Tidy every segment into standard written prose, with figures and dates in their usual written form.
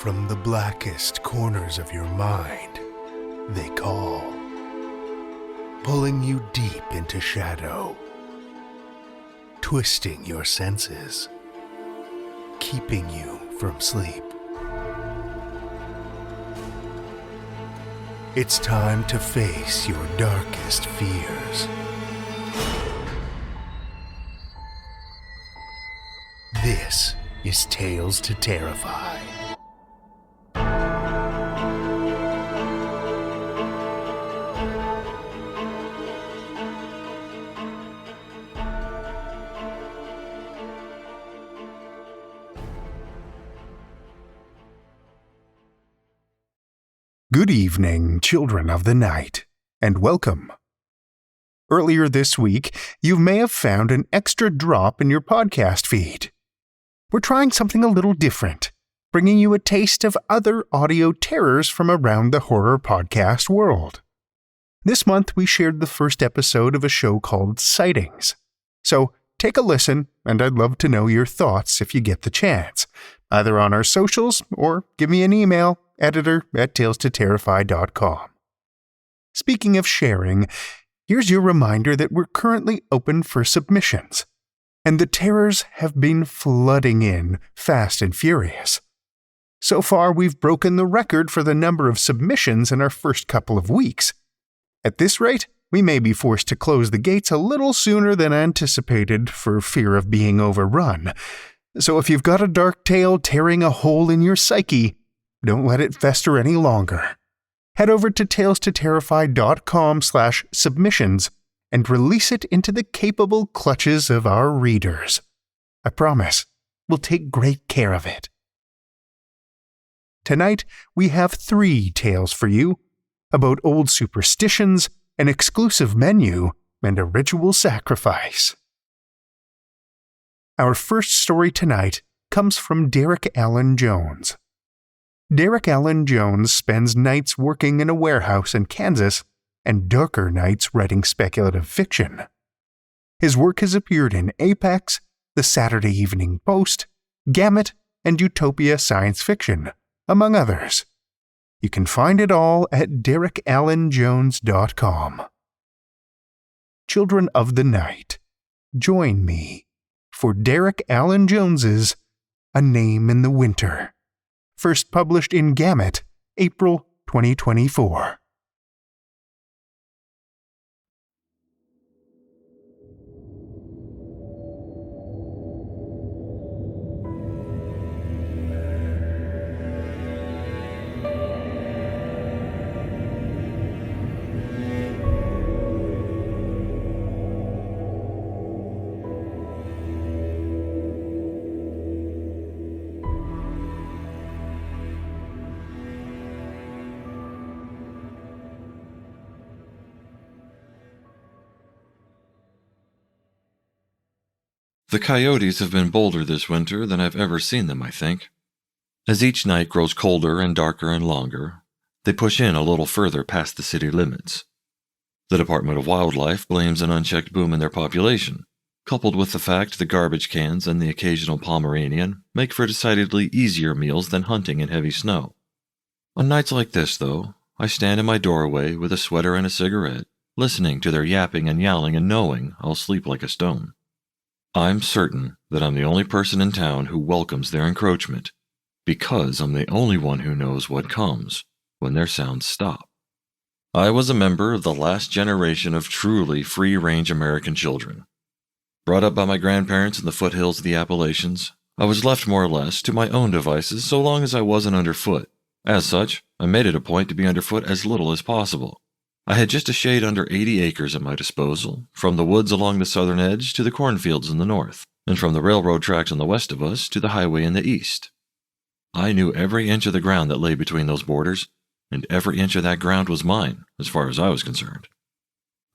from the blackest corners of your mind, they call, pulling you deep into shadow, twisting your senses, keeping you from sleep. It's time to face your darkest fears. This is Tales to Terrify. Good evening, children of the night, and welcome. Earlier this week, you may have found an extra drop in your podcast feed. We're trying something a little different, bringing you a taste of other audio terrors from around the horror podcast world. This month, we shared the first episode of a show called Sightings. So take a listen, and I'd love to know your thoughts if you get the chance, either on our socials or give me an email, editor@talestoterrify.com. Speaking of sharing, here's your reminder that we're currently open for submissions, and the terrors have been flooding in fast and furious. So far, we've broken the record for the number of submissions in our first couple of weeks. At this rate, we may be forced to close the gates a little sooner than anticipated for fear of being overrun. So if you've got a dark tale tearing a hole in your psyche, don't let it fester any longer. Head over to talestoterrify.com/submissions and release it into the capable clutches of our readers. I promise, we'll take great care of it. Tonight, we have 3 tales for you about old superstitions, an exclusive menu, and a ritual sacrifice. Our first story tonight comes from Derek Allen Jones. Derek Allen Jones spends nights working in a warehouse in Kansas and darker nights writing speculative fiction. His work has appeared in Apex, the Saturday Evening Post, Gamut, and Utopia Science Fiction, among others. You can find it all at derekallenjones.com. Children of the night, join me for Derek Allen Jones's A Name in the Winter. First published in Gamut, April 2024. The coyotes have been bolder this winter than I've ever seen them, I think. As each night grows colder and darker and longer, they push in a little further past the city limits. The Department of Wildlife blames an unchecked boom in their population, coupled with the fact the garbage cans and the occasional Pomeranian make for decidedly easier meals than hunting in heavy snow. On nights like this, though, I stand in my doorway with a sweater and a cigarette, listening to their yapping and yowling and knowing I'll sleep like a stone. I'm certain that I'm the only person in town who welcomes their encroachment, because I'm the only one who knows what comes when their sounds stop. I was a member of the last generation of truly free-range American children. Brought up by my grandparents in the foothills of the Appalachians, I was left more or less to my own devices so long as I wasn't underfoot. As such, I made it a point to be underfoot as little as possible. I had just a shade under 80 acres at my disposal, from the woods along the southern edge to the cornfields in the north, and from the railroad tracks on the west of us to the highway in the east. I knew every inch of the ground that lay between those borders, and every inch of that ground was mine, as far as I was concerned.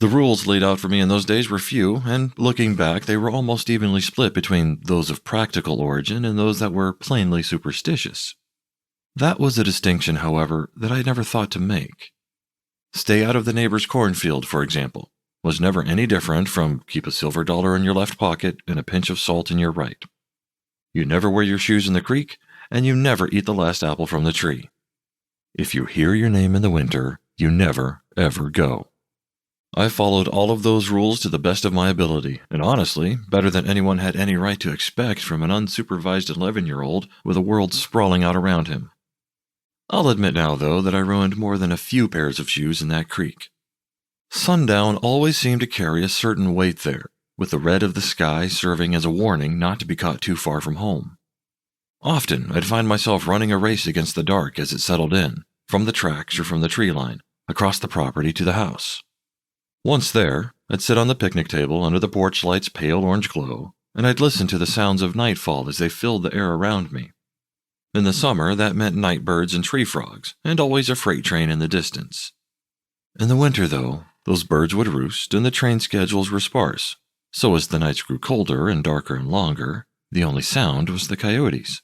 The rules laid out for me in those days were few, and looking back, they were almost evenly split between those of practical origin and those that were plainly superstitious. That was a distinction, however, that I never thought to make. Stay out of the neighbor's cornfield, for example, was never any different from keep a silver dollar in your left pocket and a pinch of salt in your right. You never wear your shoes in the creek, and you never eat the last apple from the tree. If you hear your name in the winter, you never, ever go. I followed all of those rules to the best of my ability, and honestly, better than anyone had any right to expect from an unsupervised 11-year-old with a world sprawling out around him. I'll admit now, though, that I ruined more than a few pairs of shoes in that creek. Sundown always seemed to carry a certain weight there, with the red of the sky serving as a warning not to be caught too far from home. Often, I'd find myself running a race against the dark as it settled in, from the tracks or from the tree line, across the property to the house. Once there, I'd sit on the picnic table under the porch light's pale orange glow, and I'd listen to the sounds of nightfall as they filled the air around me. In the summer, that meant night birds and tree frogs, and always a freight train in the distance. In the winter, though, those birds would roost and the train schedules were sparse, so as the nights grew colder and darker and longer, the only sound was the coyotes.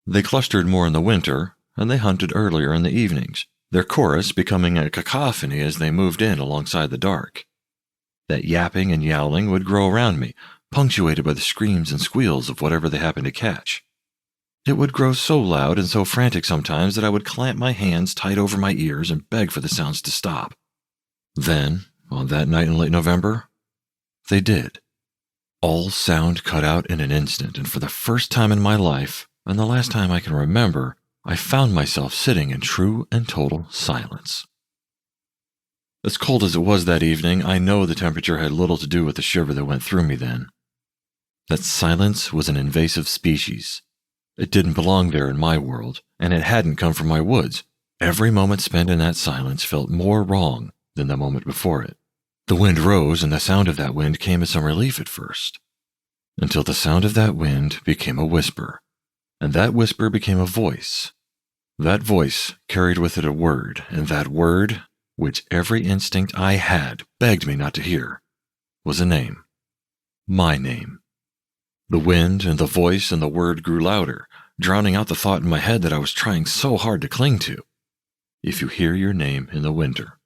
They clustered more in the winter, and they hunted earlier in the evenings, their chorus becoming a cacophony as they moved in alongside the dark. That yapping and yowling would grow around me, punctuated by the screams and squeals of whatever they happened to catch. It would grow so loud and so frantic sometimes that I would clamp my hands tight over my ears and beg for the sounds to stop. Then, on that night in late November, they did. All sound cut out in an instant, and for the first time in my life, and the last time I can remember, I found myself sitting in true and total silence. As cold as it was that evening, I know the temperature had little to do with the shiver that went through me then. That silence was an invasive species. It didn't belong there in my world, and it hadn't come from my woods. Every moment spent in that silence felt more wrong than the moment before it. The wind rose, and the sound of that wind came as some relief at first, until the sound of that wind became a whisper, and that whisper became a voice. That voice carried with it a word, and that word, which every instinct I had begged me not to hear, was a name. My name. The wind and the voice and the word grew louder, drowning out the thought in my head that I was trying so hard to cling to. If you hear your name in the winter.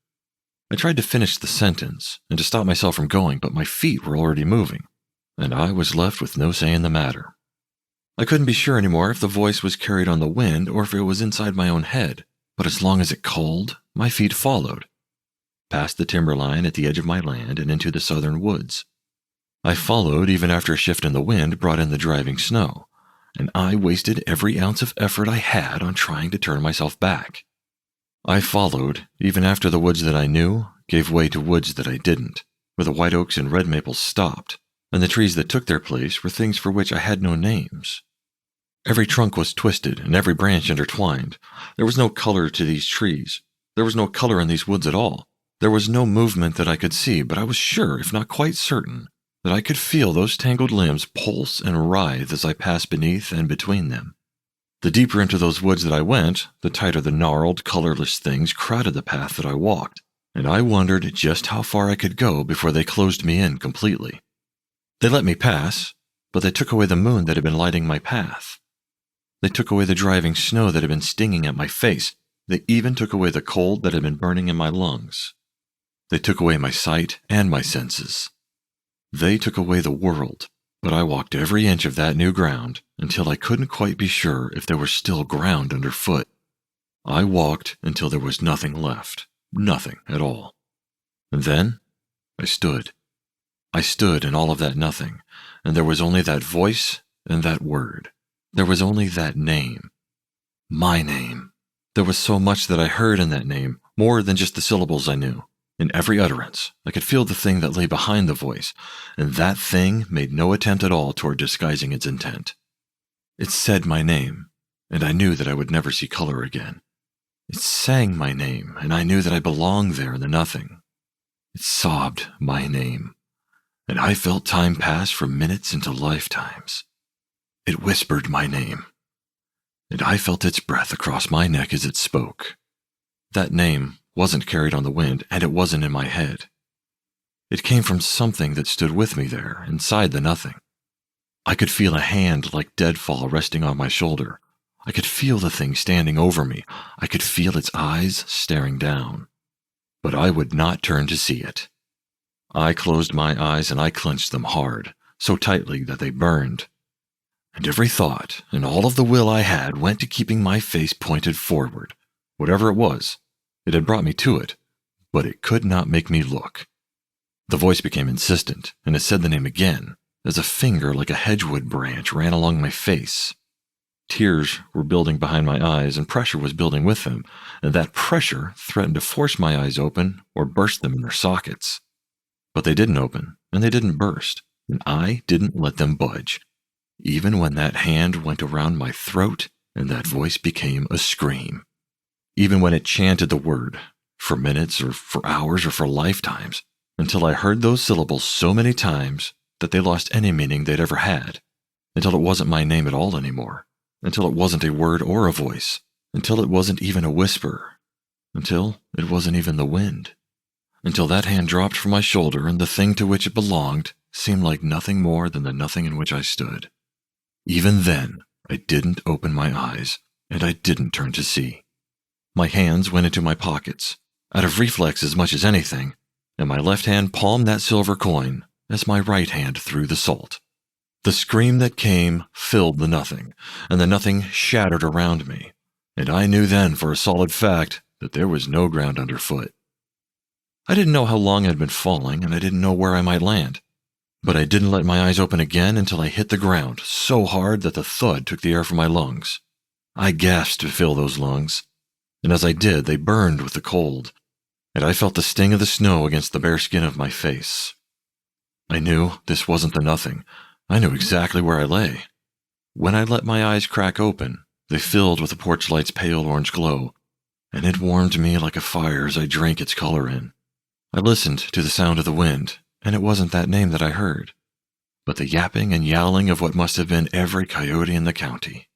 I tried to finish the sentence and to stop myself from going, but my feet were already moving, and I was left with no say in the matter. I couldn't be sure anymore if the voice was carried on the wind or if it was inside my own head, but as long as it called, my feet followed, past the timberline at the edge of my land and into the southern woods. I followed even after a shift in the wind brought in the driving snow, and I wasted every ounce of effort I had on trying to turn myself back. I followed even after the woods that I knew gave way to woods that I didn't, where the white oaks and red maples stopped, and the trees that took their place were things for which I had no names. Every trunk was twisted and every branch intertwined. There was no color to these trees. There was no color in these woods at all. There was no movement that I could see, but I was sure, if not quite certain, that I could feel those tangled limbs pulse and writhe as I passed beneath and between them. The deeper into those woods that I went, the tighter the gnarled, colorless things crowded the path that I walked, and I wondered just how far I could go before they closed me in completely. They let me pass, but they took away the moon that had been lighting my path. They took away the driving snow that had been stinging at my face. They even took away the cold that had been burning in my lungs. They took away my sight and my senses. They took away the world, but I walked every inch of that new ground until I couldn't quite be sure if there was still ground underfoot. I walked until there was nothing left, nothing at all. And then I stood. I stood in all of that nothing, and there was only that voice and that word. There was only that name. My name. There was so much that I heard in that name, more than just the syllables I knew. In every utterance, I could feel the thing that lay behind the voice, and that thing made no attempt at all toward disguising its intent. It said my name, and I knew that I would never see color again. It sang my name, and I knew that I belonged there in the nothing. It sobbed my name, and I felt time pass from minutes into lifetimes. It whispered my name, and I felt its breath across my neck as it spoke. That name wasn't carried on the wind, and it wasn't in my head. It came from something that stood with me there, inside the nothing. I could feel a hand like deadfall resting on my shoulder. I could feel the thing standing over me. I could feel its eyes staring down. But I would not turn to see it. I closed my eyes and I clenched them hard, so tightly that they burned. and every thought and all of the will I had went to keeping my face pointed forward. Whatever it was, it had brought me to it, but it could not make me look. The voice became insistent, and it said the name again, as a finger like a hedgewood branch ran along my face. Tears were building behind my eyes, and pressure was building with them, and that pressure threatened to force my eyes open or burst them in their sockets. But they didn't open, and they didn't burst, and I didn't let them budge, even when that hand went around my throat and that voice became a scream. Even when it chanted the word, for minutes or for hours or for lifetimes, until I heard those syllables so many times that they lost any meaning they'd ever had, until it wasn't my name at all anymore, until it wasn't a word or a voice, until it wasn't even a whisper, until it wasn't even the wind, until that hand dropped from my shoulder and the thing to which it belonged seemed like nothing more than the nothing in which I stood. Even then, I didn't open my eyes, and I didn't turn to see. My hands went into my pockets, out of reflex as much as anything, and my left hand palmed that silver coin as my right hand threw the salt. The scream that came filled the nothing, and the nothing shattered around me, and I knew then for a solid fact that there was no ground underfoot. I didn't know how long I'd been falling, and I didn't know where I might land, but I didn't let my eyes open again until I hit the ground so hard that the thud took the air from my lungs. I gasped to fill those lungs, and as I did, they burned with the cold, and I felt the sting of the snow against the bare skin of my face. I knew this wasn't the nothing. I knew exactly where I lay. When I let my eyes crack open, they filled with the porch light's pale orange glow, and it warmed me like a fire as I drank its color in. I listened to the sound of the wind, and it wasn't that name that I heard, but the yapping and yowling of what must have been every coyote in the county.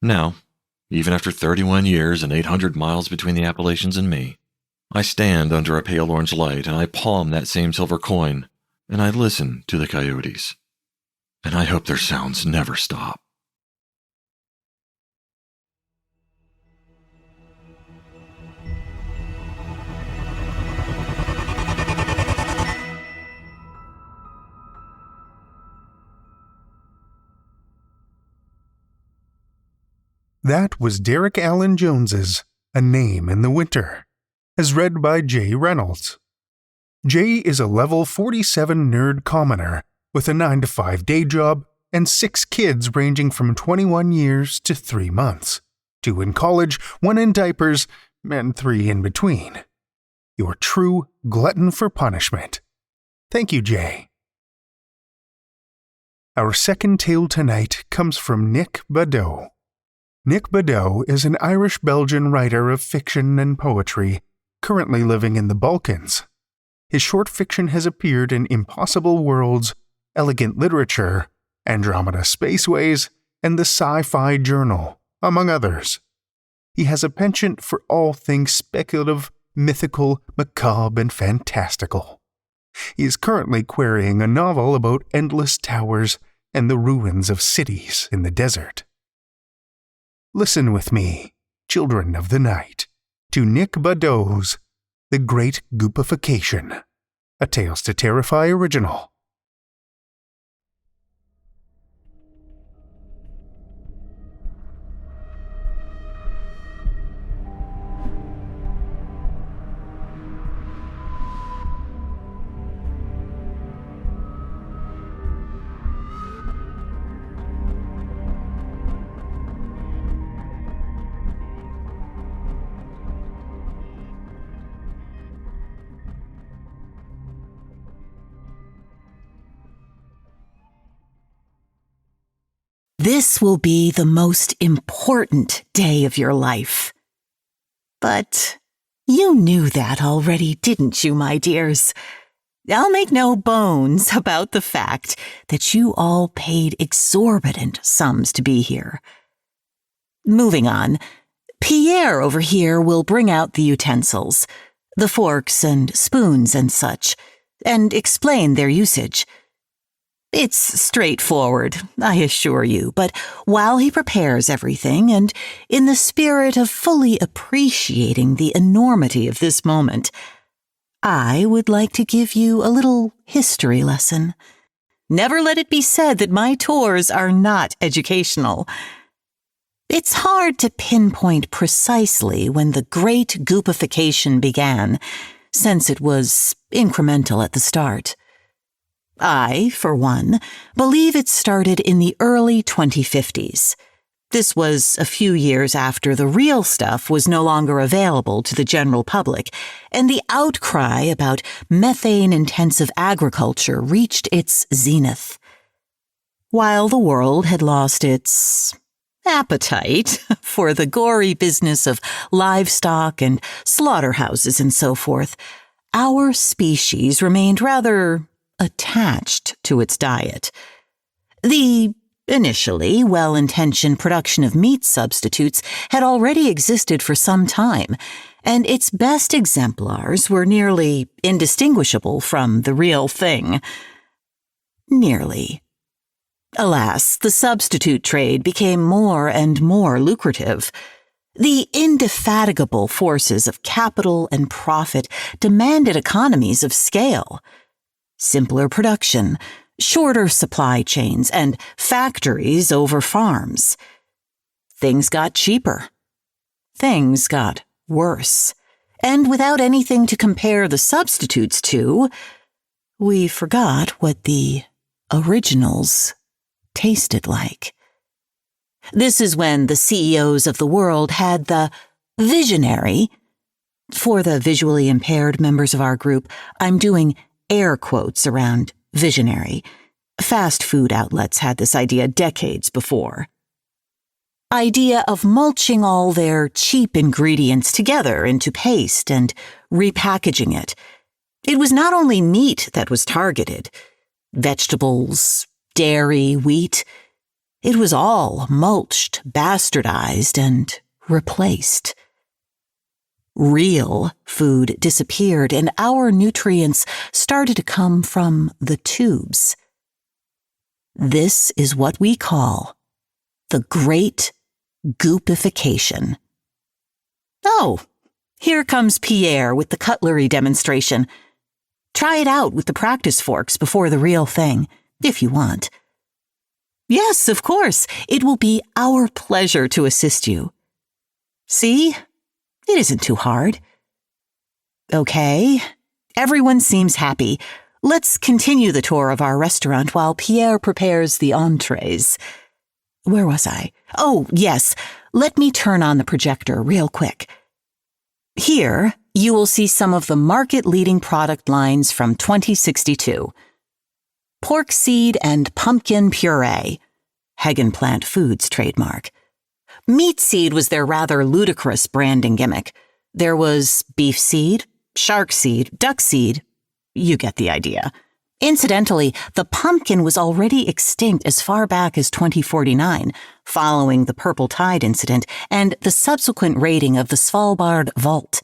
Now, even after 31 years and 800 miles between the Appalachians and me, I stand under a pale orange light, and I palm that same silver coin, and I listen to the coyotes, and I hope their sounds never stop. That was Derek Allen Jones's A Name in the Winter, as read by J. Reynolds. Jay is a level 47 nerd commoner with a 9-to-5 day job and 6 kids ranging from 21 years to 3 months, 2 in college, 1 in diapers, and 3 in between. Your true glutton for punishment. Thank you, Jay. Our second tale tonight comes from Nick Badot. Nick Badot is an Irish-Belgian writer of fiction and poetry, currently living in the Balkans. His short fiction has appeared in Impossible Worlds, Elegant Literature, Andromeda Spaceways, and the Sci-Fi Journal, among others. He has a penchant for all things speculative, mythical, macabre, and fantastical. He is currently querying a novel about endless towers and the ruins of cities in the desert. Listen with me, children of the night, to Nick Badot's The Great Goopification, a Tales to Terrify original. This will be the most important day of your life. But you knew that already, didn't you, my dears? I'll make no bones about the fact that you all paid exorbitant sums to be here. Moving on, Pierre over here will bring out the utensils, the forks and spoons and such, and explain their usage. It's straightforward, I assure you, but while he prepares everything, and in the spirit of fully appreciating the enormity of this moment, I would like to give you a little history lesson. Never let it be said that my tours are not educational. It's hard to pinpoint precisely when the great Goopification began, since it was incremental at the start. I, for one, believe it started in the early 2050s. This was a few years after the real stuff was no longer available to the general public, and the outcry about methane-intensive agriculture reached its zenith. While the world had lost its appetite for the gory business of livestock and slaughterhouses and so forth, our species remained rather attached to its diet. The initially well-intentioned production of meat substitutes had already existed for some time, and its best exemplars were nearly indistinguishable from the real thing. Nearly. Alas, the substitute trade became more and more lucrative. The indefatigable forces of capital and profit demanded economies of scale. Simpler production, shorter supply chains, and factories over farms. Things got cheaper. Things got worse. And without anything to compare the substitutes to, we forgot what the originals tasted like. This is when the CEOs of the world had the visionary. For the visually impaired members of our group, I'm doing air quotes around visionary. Fast food outlets had this idea decades before. Idea of mulching all their cheap ingredients together into paste and repackaging it. It was not only meat that was targeted. Vegetables, dairy, wheat. It was all mulched, bastardized, and replaced. Real food disappeared, and our nutrients started to come from the tubes. This is what we call the Great Goopification. Oh, here comes Pierre with the cutlery demonstration. Try it out with the practice forks before the real thing, if you want. Yes, of course, it will be our pleasure to assist you. See? It isn't too hard. Okay, everyone seems happy. Let's continue the tour of our restaurant while Pierre prepares the entrees. Where was I? Oh, yes. Let me turn on the projector real quick. Here, you will see some of the market-leading product lines from 2062. Pork seed and pumpkin puree, Hegre Plant Foods trademark. Meat seed was their rather ludicrous branding gimmick. There was beef seed, shark seed, duck seed. You get the idea. Incidentally, the pumpkin was already extinct as far back as 2049, following the Purple Tide incident and the subsequent raiding of the Svalbard Vault.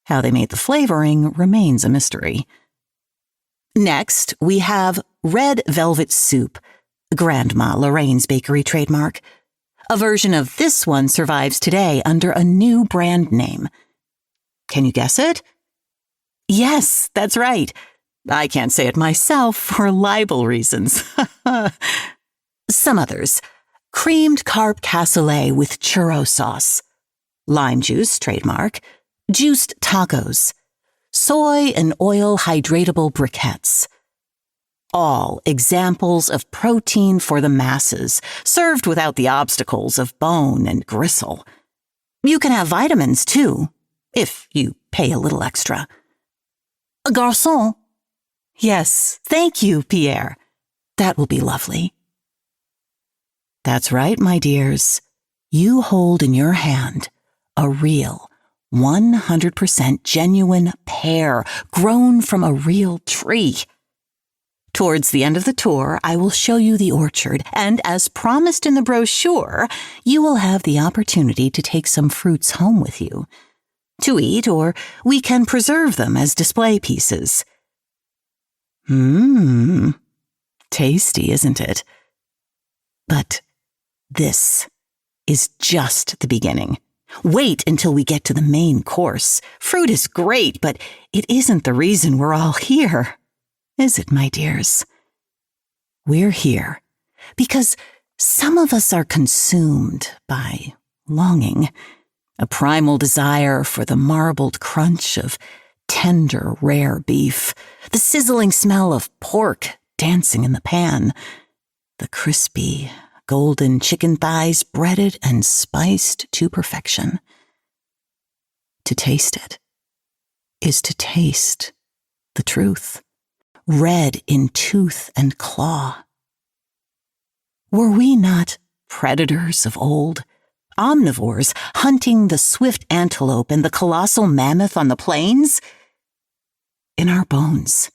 How they made the flavoring remains a mystery. Next, we have red velvet soup, Grandma Lorraine's bakery trademark. A version of this one survives today under a new brand name. Can you guess it? Yes, that's right. I can't say it myself for libel reasons. Some others. Creamed carp cassoulet with churro sauce. Lime juice, trademark. Juiced tacos. Soy and oil hydratable briquettes. All examples of protein for the masses, served without the obstacles of bone and gristle. You can have vitamins, too, if you pay a little extra. Garçon. Yes, thank you, Pierre. That will be lovely. That's right, my dears. You hold in your hand a real, 100% genuine pear grown from a real tree. Towards the end of the tour, I will show you the orchard, and as promised in the brochure, you will have the opportunity to take some fruits home with you. To eat, or we can preserve them as display pieces. Tasty, isn't it? But this is just the beginning. Wait until we get to the main course. Fruit is great, but it isn't the reason we're all here. Is it, my dears? we're here because some of us are consumed by longing, a primal desire for the marbled crunch of tender, rare beef, the sizzling smell of pork dancing in the pan, the crispy, golden chicken thighs breaded and spiced to perfection. To taste it is to taste the truth, red in tooth and claw. Were we not predators of old, omnivores hunting the swift antelope and the colossal mammoth on the plains? In our bones,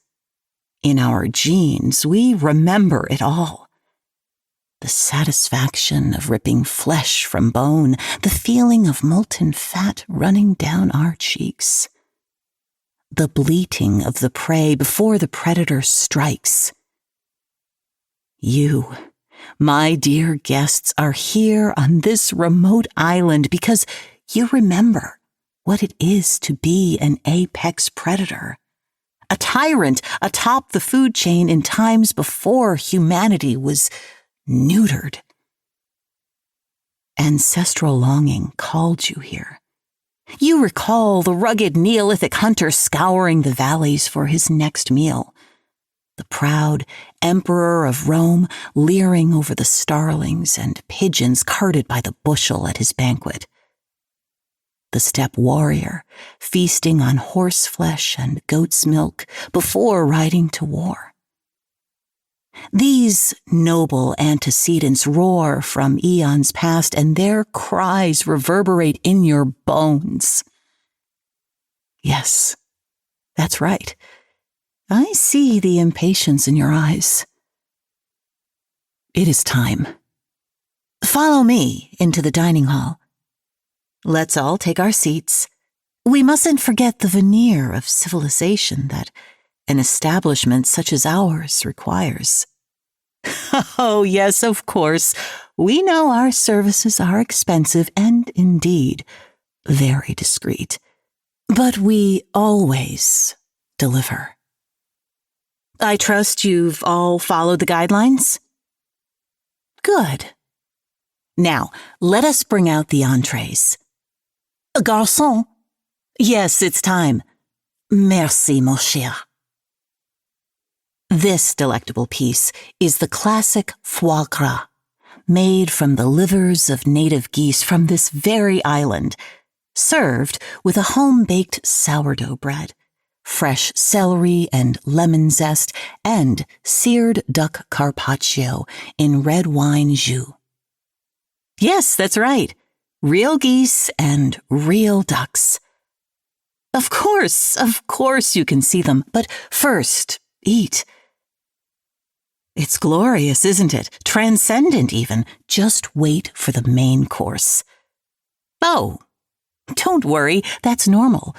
in our genes, we remember it all. The satisfaction of ripping flesh from bone, the feeling of molten fat running down our cheeks, the bleating of the prey before the predator strikes. You, my dear guests, are here on this remote island because you remember what it is to be an apex predator, a tyrant atop the food chain in times before humanity was neutered. Ancestral longing called you here. You recall the rugged Neolithic hunter scouring the valleys for his next meal, the proud emperor of Rome leering over the starlings and pigeons carted by the bushel at his banquet, the steppe warrior feasting on horse flesh and goat's milk before riding to war. These noble antecedents roar from eons past, and their cries reverberate in your bones. Yes, that's right. I see the impatience in your eyes. It is time. Follow me into the dining hall. Let's all take our seats. We mustn't forget the veneer of civilization that an establishment such as ours requires. Oh, yes, of course. We know our services are expensive and, indeed, very discreet. But we always deliver. I trust you've all followed the guidelines? Good. Now, let us bring out the entrees. Garçon. Yes, it's time. Merci, mon cher. This delectable piece is the classic foie gras, made from the livers of native geese from this very island, served with a home-baked sourdough bread, fresh celery and lemon zest, and seared duck carpaccio in red wine jus. Yes, that's right. Real geese and real ducks. Of course you can see them, but first, eat. It's glorious, isn't it? Transcendent even. Just wait for the main course. Oh, don't worry, that's normal.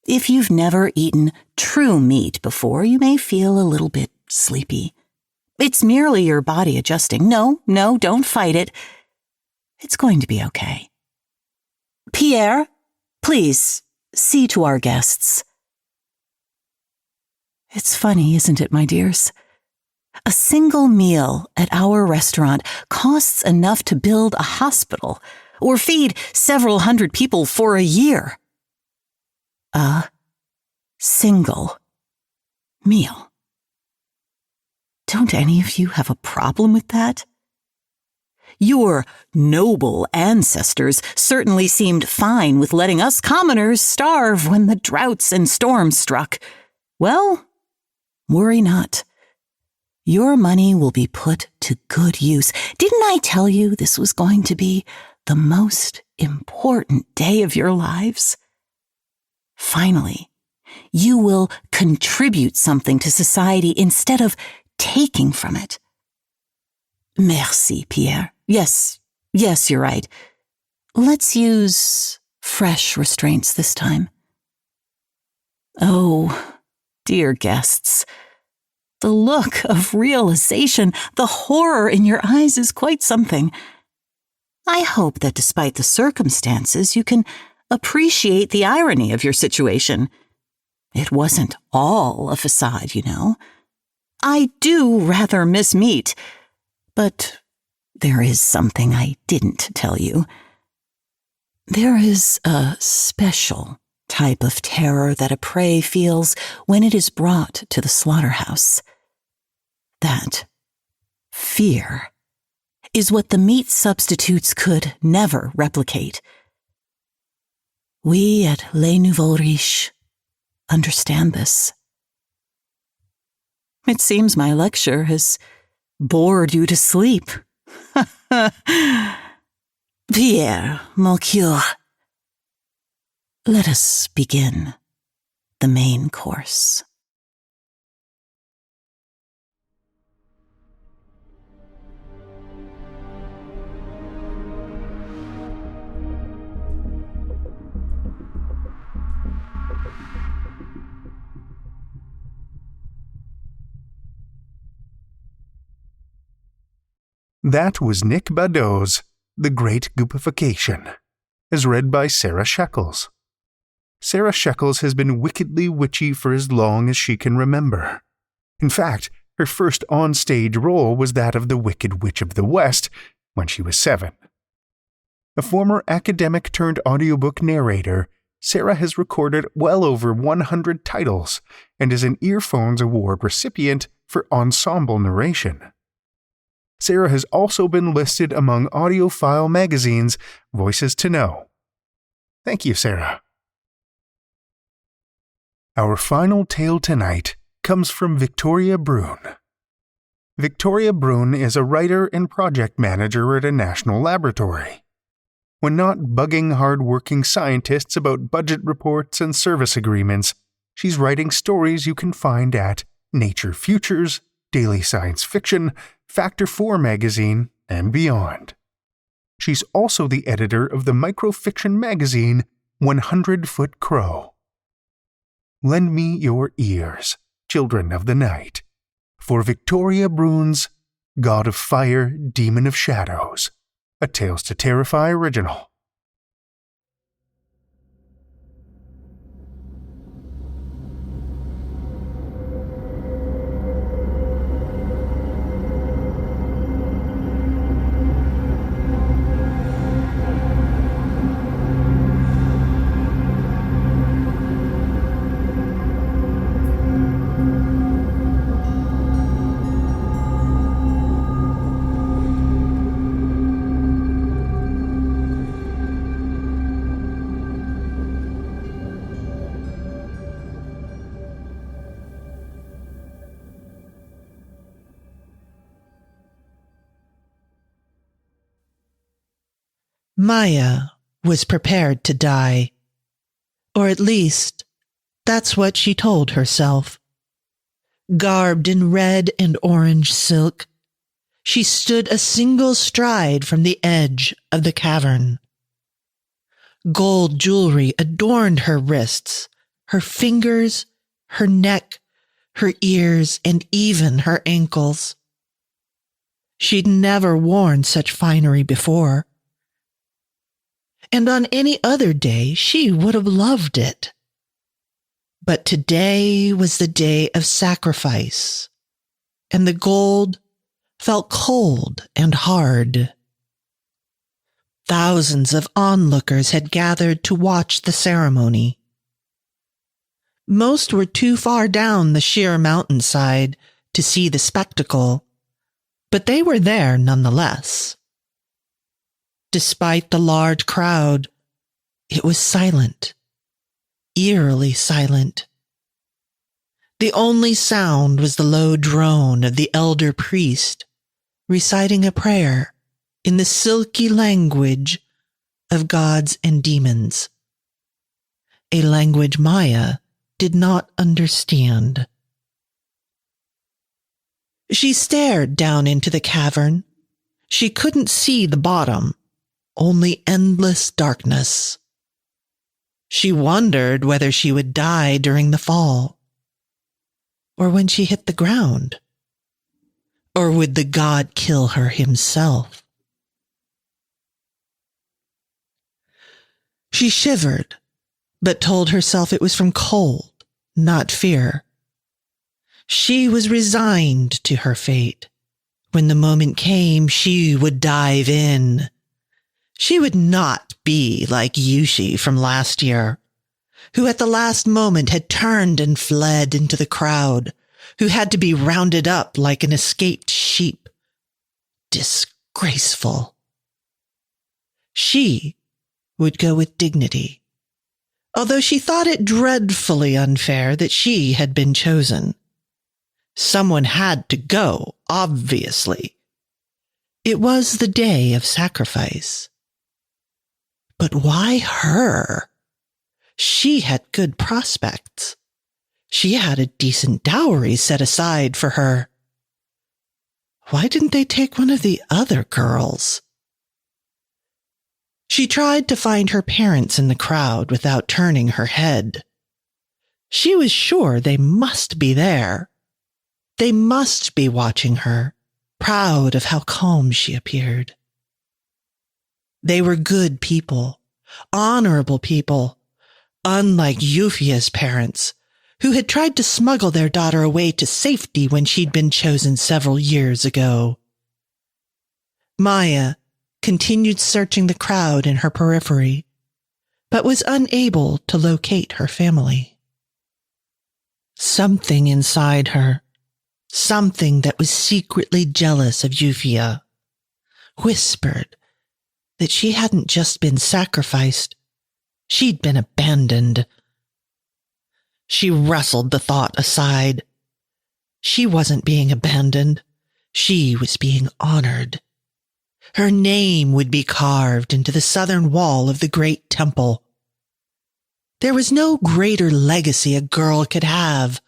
If you've never eaten true meat before, you may feel a little bit sleepy. It's merely your body adjusting. No, don't fight it. It's going to be okay. Pierre, please, see to our guests. It's funny, isn't it, my dears? A single meal at our restaurant costs enough to build a hospital or feed several hundred people for a year. A single meal. Don't any of you have a problem with that? Your noble ancestors certainly seemed fine with letting us commoners starve when the droughts and storms struck. Well, worry not. Your money will be put to good use. Didn't I tell you this was going to be the most important day of your lives? Finally, you will contribute something to society instead of taking from it. Merci, Pierre. Yes, you're right. Let's use fresh restraints this time. Oh, dear guests, the look of realization, the horror in your eyes is quite something. I hope that despite the circumstances, you can appreciate the irony of your situation. It wasn't all a facade, you know. I do rather miss meat, but there is something I didn't tell you. There is a special type of terror that a prey feels when it is brought to the slaughterhouse. That fear is what the meat substitutes could never replicate. We at Les Nouveaux Riches understand this. It seems my lecture has bored you to sleep. Pierre, mon cœur. Let us begin the main course. That was Nick Badot's The Great Goopification, as read by Sara Sheckells. Sara Sheckells has been wickedly witchy for as long as she can remember. In fact, her first on-stage role was that of the Wicked Witch of the West when she was 7. A former academic-turned-audiobook narrator, Sara has recorded well over 100 titles and is an Earphones Award recipient for ensemble narration. Sara has also been listed among AudioFile magazine's Voices to Know. Thank you, Sara. Our final tale tonight comes from Victoria Brun. Victoria Brun is a writer and project manager at a national laboratory. When not bugging hard-working scientists about budget reports and service agreements, she's writing stories you can find at Nature Futures, Daily Science Fiction, Factor 4 magazine, and beyond. She's also the editor of the microfiction magazine 100 Foot Crow. Lend me your ears, children of the night, for Victoria Brun's God of Fire, Demon of Shadows, a Tales to Terrify original. Maya was prepared to die. Or at least, that's what she told herself. Garbed in red and orange silk, she stood a single stride from the edge of the cavern. Gold jewelry adorned her wrists, her fingers, her neck, her ears, and even her ankles. She'd never worn such finery before. And on any other day, she would have loved it. But today was the day of sacrifice, and the gold felt cold and hard. Thousands of onlookers had gathered to watch the ceremony. Most were too far down the sheer mountainside to see the spectacle, but they were there nonetheless. Despite the large crowd, it was silent, eerily silent. The only sound was the low drone of the elder priest reciting a prayer in the silky language of gods and demons, a language Maya did not understand. She stared down into the cavern. She couldn't see the bottom. Only endless darkness. She wondered whether she would die during the fall, or when she hit the ground, or would the god kill her himself? She shivered, but told herself it was from cold, not fear. She was resigned to her fate. When the moment came, she would dive in. She would not be like Yushi from last year, who at the last moment had turned and fled into the crowd, who had to be rounded up like an escaped sheep. Disgraceful. She would go with dignity, although she thought it dreadfully unfair that she had been chosen. Someone had to go, obviously. It was the day of sacrifice. But why her? She had good prospects. She had a decent dowry set aside for her. Why didn't they take one of the other girls? She tried to find her parents in the crowd without turning her head. She was sure they must be there. They must be watching her, proud of how calm she appeared. They were good people, honorable people, unlike Euphia's parents, who had tried to smuggle their daughter away to safety when she'd been chosen several years ago. Maya continued searching the crowd in her periphery, but was unable to locate her family. Something inside her, something that was secretly jealous of Euphia, whispered that she hadn't just been sacrificed, she'd been abandoned. She wrestled the thought aside. She wasn't being abandoned. She was being honored. Her name would be carved into the southern wall of the great temple. There was no greater legacy a girl could have.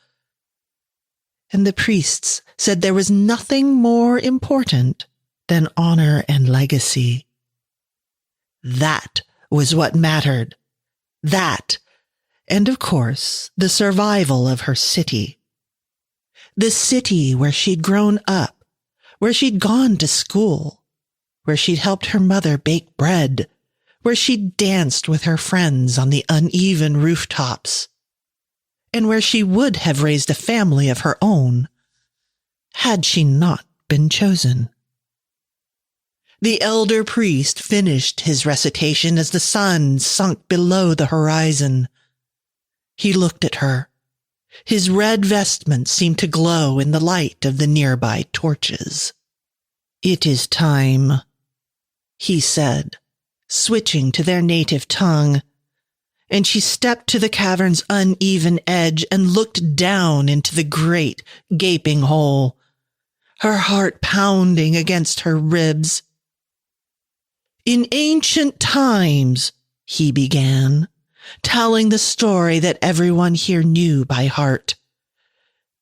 And the priests said there was nothing more important than honor and legacy. That was what mattered. That, and of course, the survival of her city. The city where she'd grown up, where she'd gone to school, where she'd helped her mother bake bread, where she'd danced with her friends on the uneven rooftops, and where she would have raised a family of her own, had she not been chosen. The elder priest finished his recitation as the sun sunk below the horizon. He looked at her. His red vestments seemed to glow in the light of the nearby torches. "It is time," he said, switching to their native tongue, and she stepped to the cavern's uneven edge and looked down into the great, gaping hole, her heart pounding against her ribs. "In ancient times," he began, telling the story that everyone here knew by heart,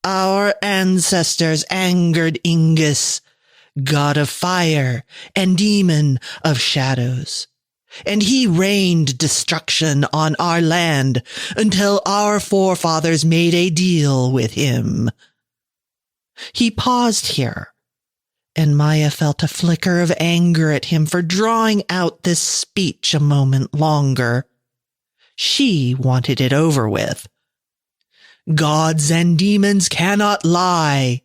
"our ancestors angered Ingus, god of fire and demon of shadows, and he rained destruction on our land until our forefathers made a deal with him." He paused here, and Maya felt a flicker of anger at him for drawing out this speech a moment longer. She wanted it over with. "Gods and demons cannot lie,"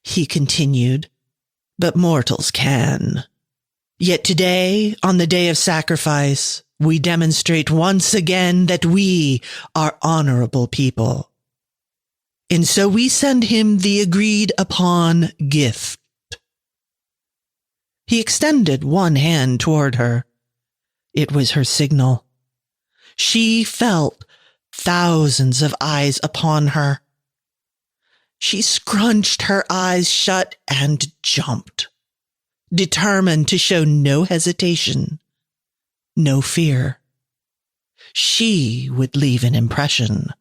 he continued, "but mortals can. Yet today, on the day of sacrifice, we demonstrate once again that we are honorable people. And so we send him the agreed upon gift." He extended one hand toward her. It was her signal. She felt thousands of eyes upon her. She scrunched her eyes shut and jumped, determined to show no hesitation, no fear. She would leave an impression.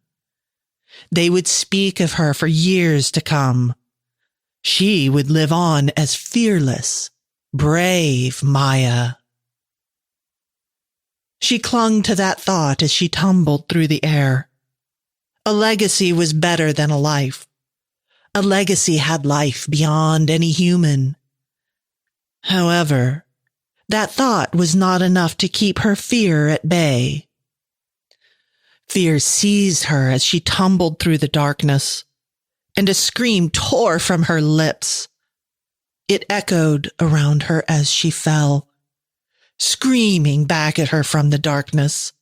They would speak of her for years to come. She would live on as fearless, brave Maya. She clung to that thought as she tumbled through the air. A legacy was better than a life. A legacy had life beyond any human. However, that thought was not enough to keep her fear at bay. Fear seized her as she tumbled through the darkness, and a scream tore from her lips. It echoed around her as she fell, screaming back at her from the darkness.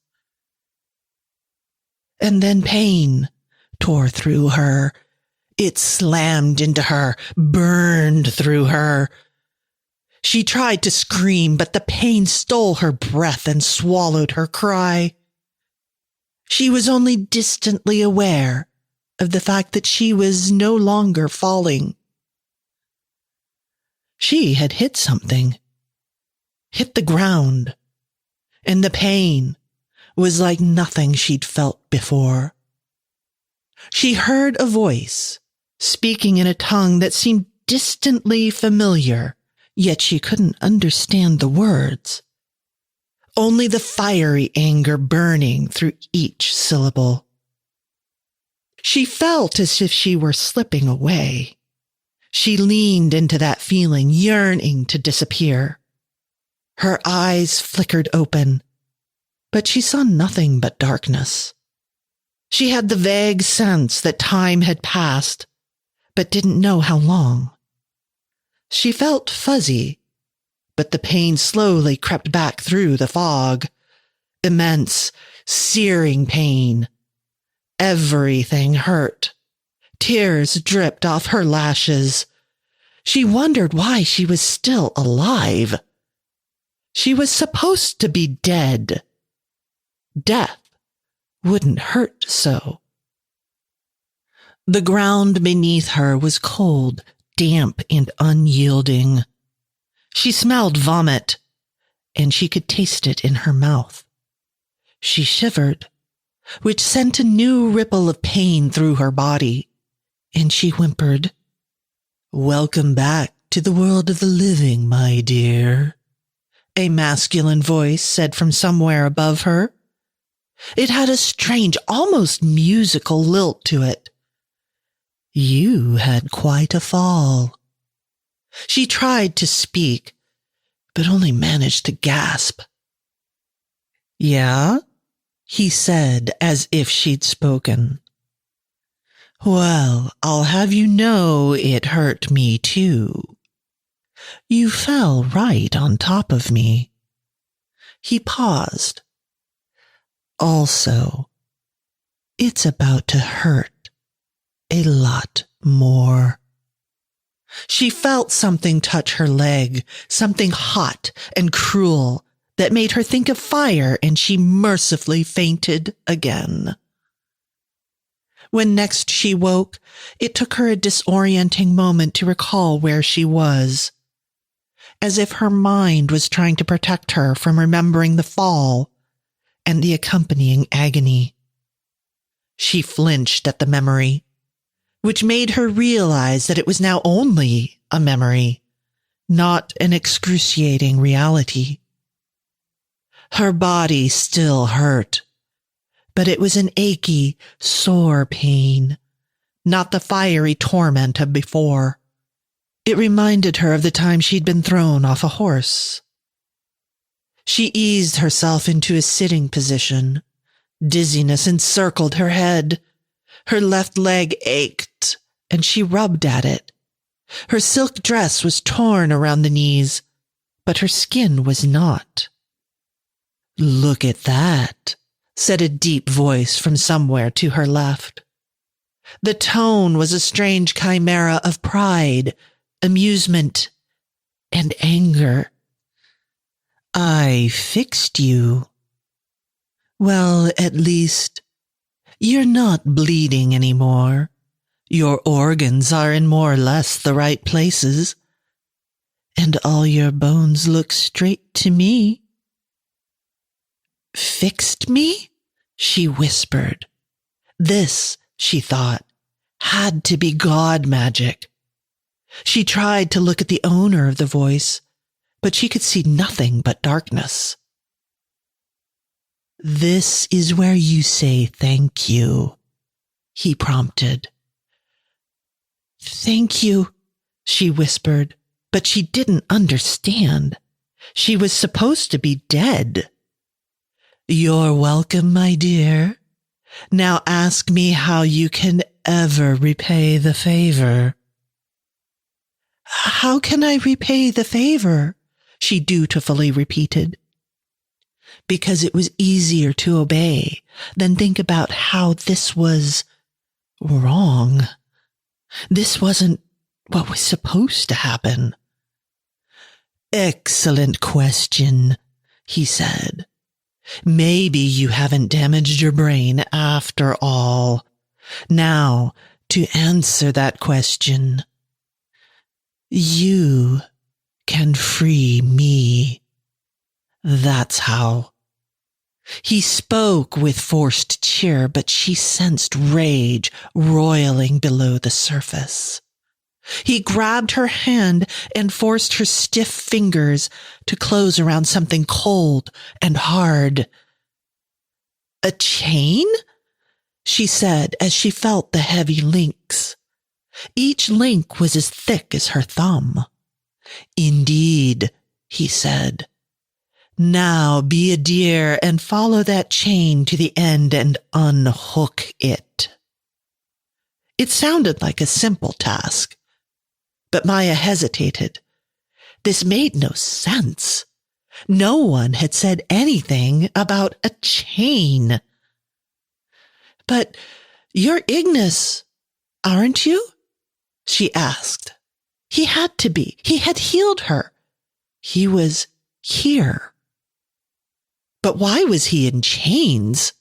And then pain tore through her. It slammed into her, burned through her. She tried to scream, but the pain stole her breath and swallowed her cry. She was only distantly aware of the fact that she was no longer falling. She had hit something, hit the ground, and the pain was like nothing she'd felt before. She heard a voice speaking in a tongue that seemed distantly familiar, yet she couldn't understand the words. Only the fiery anger burning through each syllable. She felt as if she were slipping away. She leaned into that feeling, yearning to disappear. Her eyes flickered open, but she saw nothing but darkness. She had the vague sense that time had passed, but didn't know how long. She felt fuzzy, but the pain slowly crept back through the fog. Immense, searing pain. Everything hurt. Tears dripped off her lashes. She wondered why she was still alive. She was supposed to be dead. Death wouldn't hurt so. The ground beneath her was cold, damp, and unyielding. She smelled vomit, and she could taste it in her mouth. She shivered, which sent a new ripple of pain through her body, and she whimpered, "Welcome back to the world of the living, my dear," a masculine voice said from somewhere above her. It had a strange, almost musical lilt to it. "You had quite a fall." She tried to speak, but only managed to gasp. "Yeah?" he said, as if she'd spoken. "Well, I'll have you know it hurt me too. You fell right on top of me." He paused. "Also, it's about to hurt a lot more." She felt something touch her leg, something hot and cruel that made her think of fire, and she mercifully fainted again. When next she woke, it took her a disorienting moment to recall where she was, as if her mind was trying to protect her from remembering the fall and the accompanying agony. She flinched at the memory, which made her realize that it was now only a memory, not an excruciating reality. Her body still hurt, but it was an achy, sore pain, not the fiery torment of before. It reminded her of the time she'd been thrown off a horse. She eased herself into a sitting position. Dizziness encircled her head. Her left leg ached, and she rubbed at it. Her silk dress was torn around the knees, but her skin was not. "Look at that," said a deep voice from somewhere to her left. The tone was a strange chimera of pride, amusement, and anger. "I fixed you. Well, at least, you're not bleeding anymore. Your organs are in more or less the right places, and all your bones look straight to me." "Fixed me?" she whispered. This, she thought, had to be god magic. She tried to look at the owner of the voice, but she could see nothing but darkness. "This is where you say thank you," he prompted. "Thank you," she whispered, but she didn't understand. She was supposed to be dead. "You're welcome, my dear. Now ask me how you can ever repay the favor." "How can I repay the favor?" she dutifully repeated. Because it was easier to obey than think about how this was wrong. This wasn't what was supposed to happen. "Excellent question," he said. "Maybe you haven't damaged your brain after all. Now, to answer that question, you can free me. That's how." He spoke with forced cheer, but she sensed rage roiling below the surface. He grabbed her hand and forced her stiff fingers to close around something cold and hard. "A chain?" she said as she felt the heavy links. Each link was as thick as her thumb. "Indeed," he said. "Now be a dear and follow that chain to the end and unhook it." It sounded like a simple task, but Maya hesitated. This made no sense. No one had said anything about a chain. "But you're Ignis, aren't you?" she asked. He had to be. He had healed her. He was here. But why was he in chains?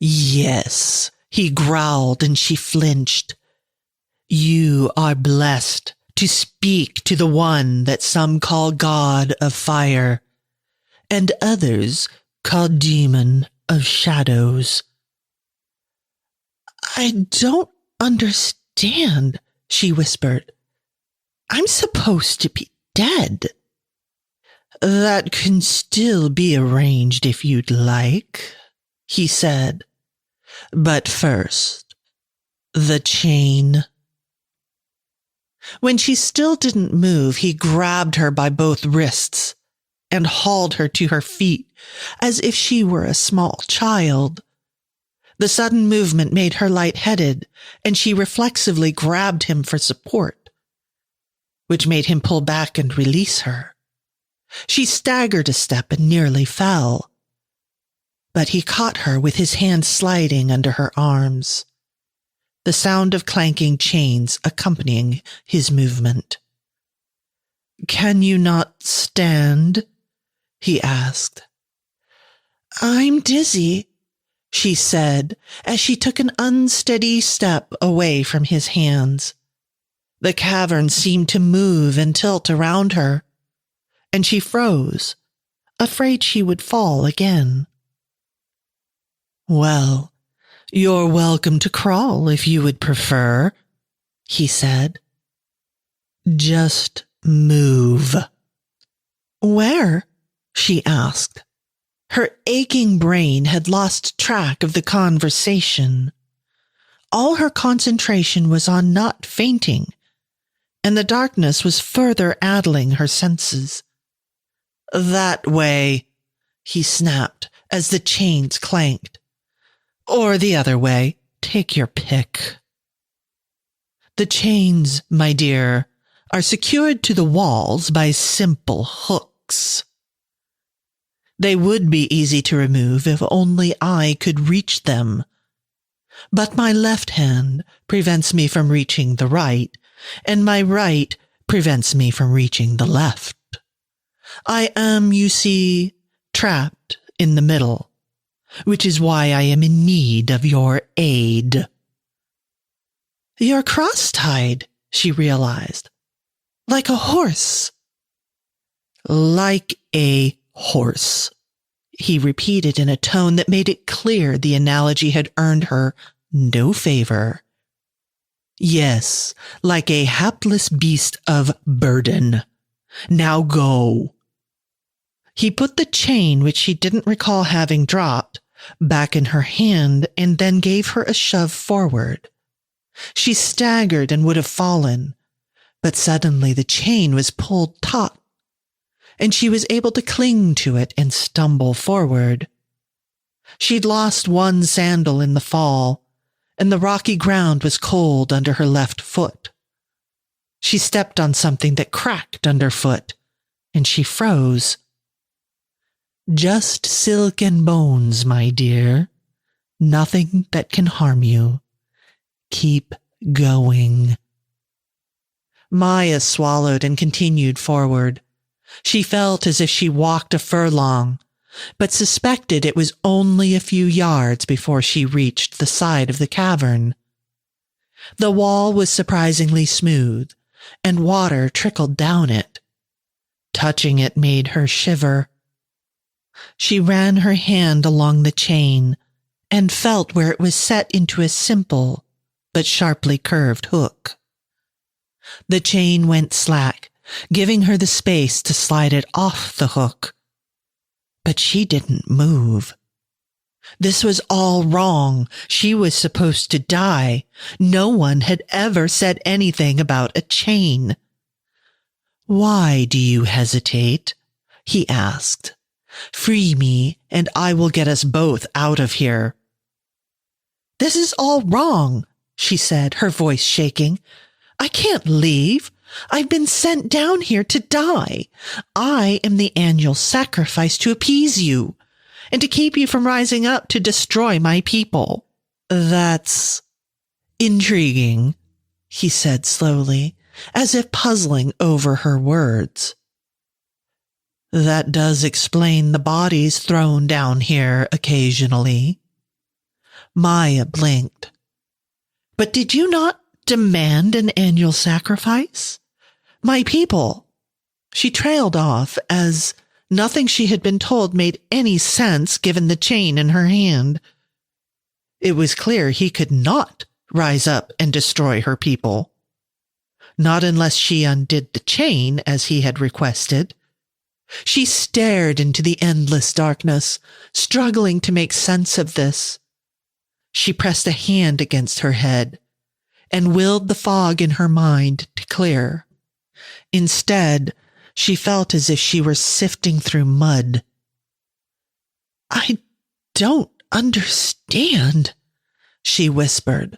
"Yes," he growled, and she flinched. "You are blessed to speak to the one that some call God of Fire, and others call Demon of Shadows." "I don't understand," she whispered. "I'm supposed to be dead." "That can still be arranged if you'd like," he said. "But first, the chain." When she still didn't move, he grabbed her by both wrists and hauled her to her feet as if she were a small child. The sudden movement made her lightheaded, and she reflexively grabbed him for support, which made him pull back and release her. She staggered a step and nearly fell. But he caught her with his hand sliding under her arms, the sound of clanking chains accompanying his movement. "Can you not stand?" he asked. "I'm dizzy," she said as she took an unsteady step away from his hands. The cavern seemed to move and tilt around her, and she froze, afraid she would fall again. "Well, you're welcome to crawl if you would prefer," he said. "Just move." "Where?" she asked. Her aching brain had lost track of the conversation. All her concentration was on not fainting, and the darkness was further addling her senses. "That way," he snapped as the chains clanked. "Or the other way. Take your pick." "The chains, my dear, are secured to the walls by simple hooks. They would be easy to remove if only I could reach them. But my left hand prevents me from reaching the right, and my right prevents me from reaching the left. I am, you see, trapped in the middle, which is why I am in need of your aid." "You're cross-tied," she realized. "Like a horse." "Like a horse," he repeated in a tone that made it clear the analogy had earned her no favor. "Yes, like a hapless beast of burden. Now go." He put the chain, which she didn't recall having dropped, back in her hand and then gave her a shove forward. She staggered and would have fallen, but suddenly the chain was pulled taut, and she was able to cling to it and stumble forward. She'd lost one sandal in the fall, and the rocky ground was cold under her left foot. She stepped on something that cracked underfoot, and she froze. Just silk and bones, my dear. Nothing that can harm you. Keep going. Maya swallowed and continued forward. She felt as if she walked a furlong, but suspected it was only a few yards before she reached the side of the cavern. The wall was surprisingly smooth, and water trickled down it. Touching it made her shiver. She ran her hand along the chain and felt where it was set into a simple but sharply curved hook. The chain went slack, giving her the space to slide it off the hook. But she didn't move. This was all wrong. She was supposed to die. No one had ever said anything about a chain. "Why do you hesitate?" he asked. "Free me, and I will get us both out of here." "This is all wrong," she said, her voice shaking. "I can't leave. I've been sent down here to die. I am the annual sacrifice to appease you, and to keep you from rising up to destroy my people." "That's intriguing," he said slowly, as if puzzling over her words. "That does explain the bodies thrown down here occasionally." Maya blinked. "But did you not demand an annual sacrifice? My people." She trailed off, as nothing she had been told made any sense given the chain in her hand. It was clear he could not rise up and destroy her people. Not unless she undid the chain as he had requested. She stared into the endless darkness, struggling to make sense of this. She pressed a hand against her head and willed the fog in her mind to clear. Instead, she felt as if she were sifting through mud. "I don't understand," she whispered.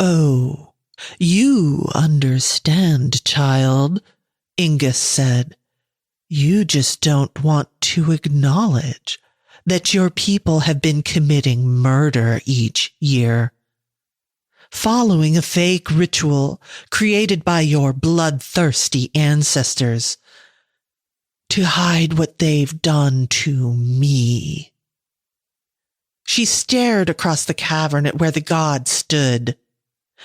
"Oh, you understand, child," Ingus said. "You just don't want to acknowledge that your people have been committing murder each year, following a fake ritual created by your bloodthirsty ancestors to hide what they've done to me." She stared across the cavern at where the god stood.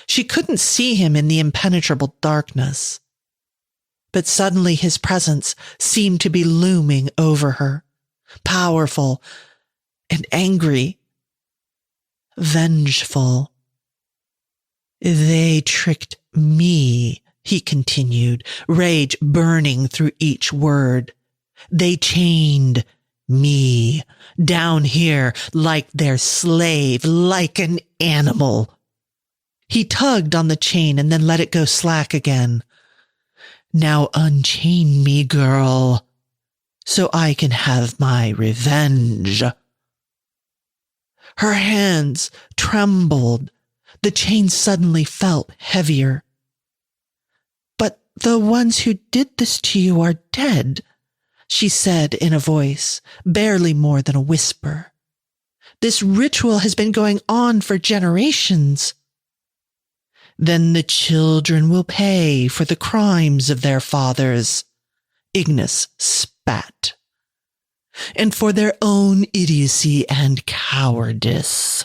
She couldn't see him in the impenetrable darkness, but suddenly his presence seemed to be looming over her, powerful and angry, vengeful. "They tricked me," he continued, rage burning through each word. "They chained me down here like their slave, like an animal." He tugged on the chain and then let it go slack again. "Now unchain me, girl, so I can have my revenge." Her hands trembled. The chain suddenly felt heavier. "But the ones who did this to you are dead," she said in a voice barely more than a whisper. "This ritual has been going on for generations." "Then the children will pay for the crimes of their fathers," Ignis spat, "and for their own idiocy and cowardice."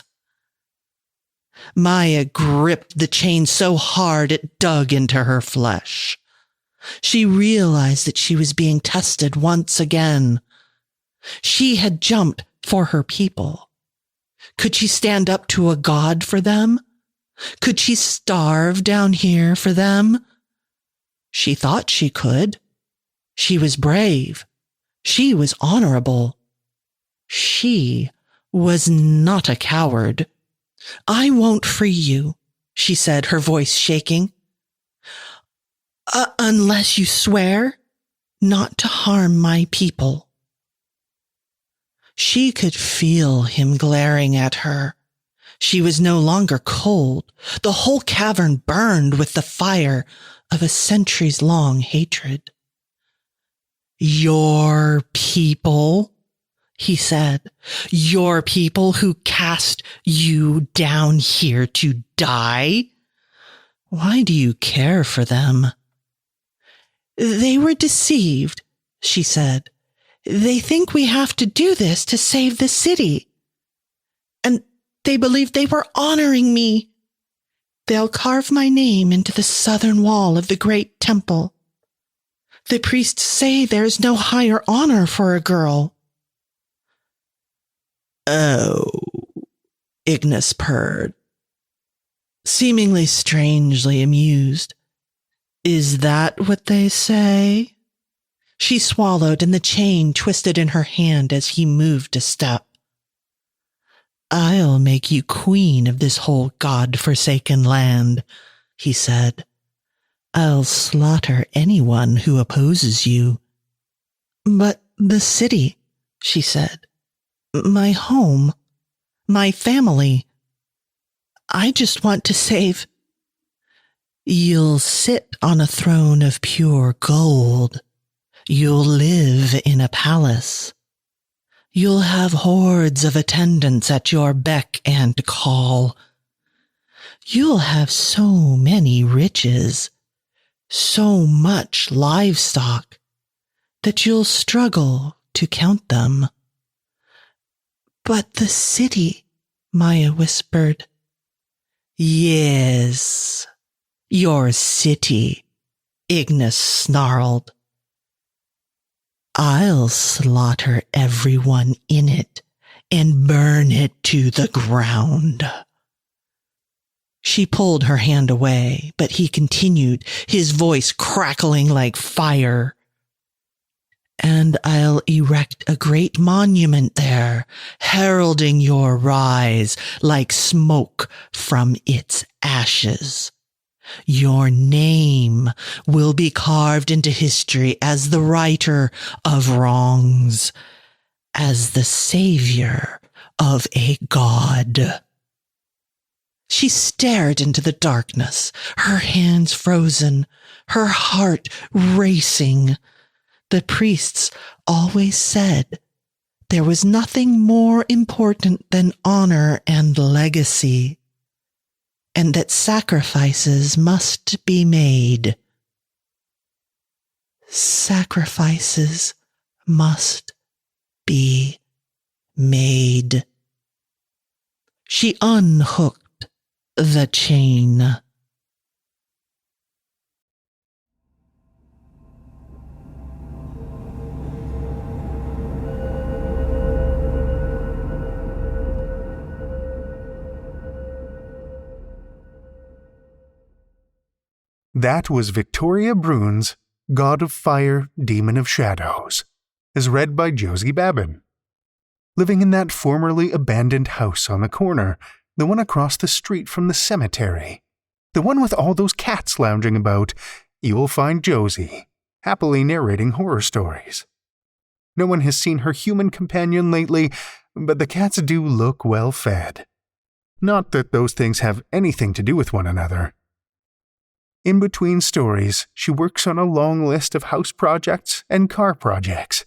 Maya gripped the chain so hard it dug into her flesh. She realized that she was being tested once again. She had jumped for her people. Could she stand up to a god for them? Could she starve down here for them? She thought she could. She was brave. She was honorable. She was not a coward. "I won't free you," she said, her voice shaking. Unless you swear not to harm my people." She could feel him glaring at her, She was no longer cold. The whole cavern burned with the fire of a centuries-long hatred. "Your people," he said, "your people who cast you down here to die? Why do you care for them?" "They were deceived," she said. "They think we have to do this to save the city. And they believe they were honoring me. They'll carve my name into the southern wall of the great temple. The priests say there's no higher honor for a girl." "Oh," Ignis purred, seemingly strangely amused. "Is that what they say?" She swallowed, and the chain twisted in her hand as he moved a step. "I'll make you queen of this whole god-forsaken land," he said. "I'll slaughter anyone who opposes you." "But the city," she said. "My home, my family. I just want to save—" "You'll sit on a throne of pure gold. You'll live in a palace. You'll have hordes of attendants at your beck and call. You'll have so many riches, so much livestock, that you'll struggle to count them." "But the city," Maya whispered. "Yes, your city," Ignis snarled. "I'll slaughter everyone in it and burn it to the ground." She pulled her hand away, but he continued, his voice crackling like fire. "And I'll erect a great monument there, heralding your rise like smoke from its ashes. Your name will be carved into history as the righter of wrongs, as the savior of a god." She stared into the darkness, her hands frozen, her heart racing. The priests always said there was nothing more important than honor and legacy, and that sacrifices must be made. Sacrifices must be made. She unhooked the chain. That was Victoria Brun's God of Fire, Demon of Shadows, as read by Josie Babin. Living in that formerly abandoned house on the corner, the one across the street from the cemetery, the one with all those cats lounging about, you will find Josie, happily narrating horror stories. No one has seen her human companion lately, but the cats do look well fed. Not that those things have anything to do with one another. In between stories, she works on a long list of house projects and car projects.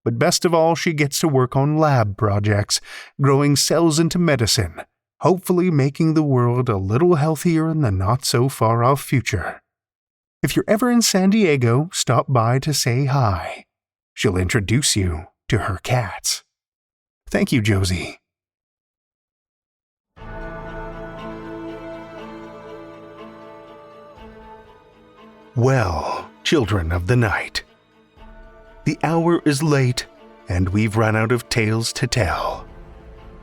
But best of all, she gets to work on lab projects, growing cells into medicine, hopefully making the world a little healthier in the not-so-far-off future. If you're ever in San Diego, stop by to say hi. She'll introduce you to her cats. Thank you, Josie. Well, children of the night, the hour is late, and we've run out of tales to tell.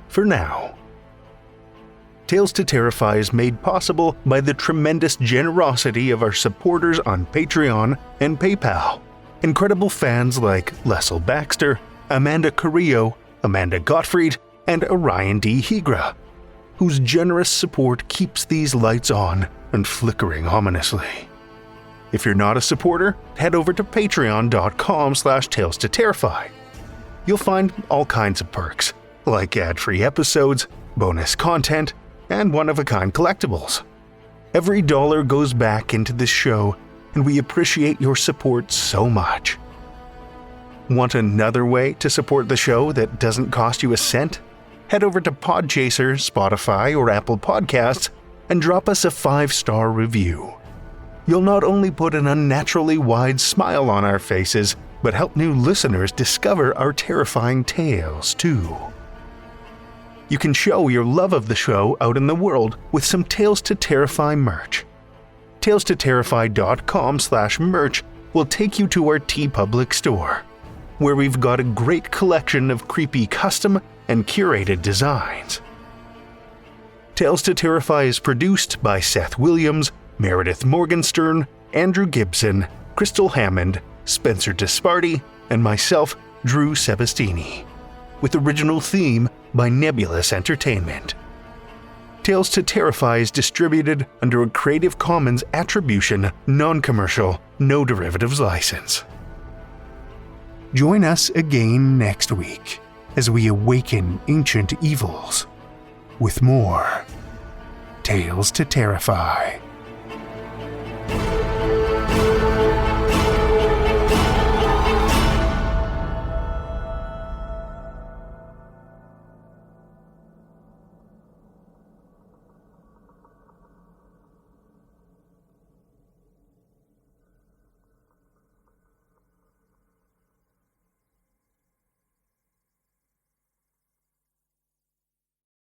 For now. Tales to Terrify is made possible by the tremendous generosity of our supporters on Patreon and PayPal. Incredible fans like Lestle Baxter, Amanda Carrillo, Amanda Gottfried, and Orion D. Hegre, whose generous support keeps these lights on and flickering ominously. If you're not a supporter, head over to patreon.com/Tales to Terrify. You'll find all kinds of perks, like ad-free episodes, bonus content, and one-of-a-kind collectibles. Every dollar goes back into this show, and we appreciate your support so much. Want another way to support the show that doesn't cost you a cent? Head over to Podchaser, Spotify, or Apple Podcasts and drop us a 5-star review. You'll not only put an unnaturally wide smile on our faces, but help new listeners discover our terrifying tales too. You can show your love of the show out in the world with some Tales to Terrify merch. TalesToTerrify.com/merch will take you to our TeePublic store, where we've got a great collection of creepy custom and curated designs. Tales to Terrify is produced by Seth Williams, Meredith Morgenstern, Andrew Gibson, Crystal Hammond, Spencer Disparty, and myself, Drew Sebastini, with original theme by Nebulous Entertainment. Tales to Terrify is distributed under a Creative Commons Attribution, Non-Commercial, No Derivatives license. Join us again next week as we awaken ancient evils with more Tales to Terrify.